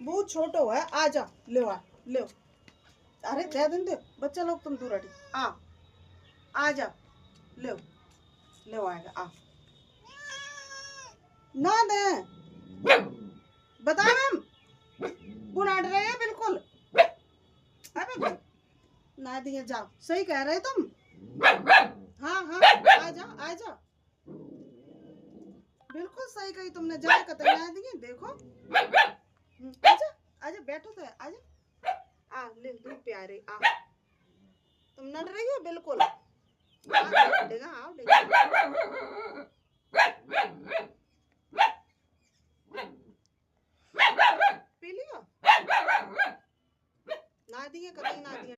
बहुत छोटो है। आ जा ले आ ले। अरे दे दिन दे बच्चा लोग तुम दूर हटी। आ जा ले ले आएगा। आ ना दे बता मैम बुनाट रहे हैं बिल्कुल। अबे ना दिए जाओ सही कह रहे तुम। हाँ हाँ आ जा आ जा बिल्कुल सही कही तुमने। जा कतई ना दिए देखो। आजा आजा बैठो तो आजा। आ ले दूध प्यारे। आ तुम नट रही हो बिल्कुल। आओ डेगा आओ डेगा।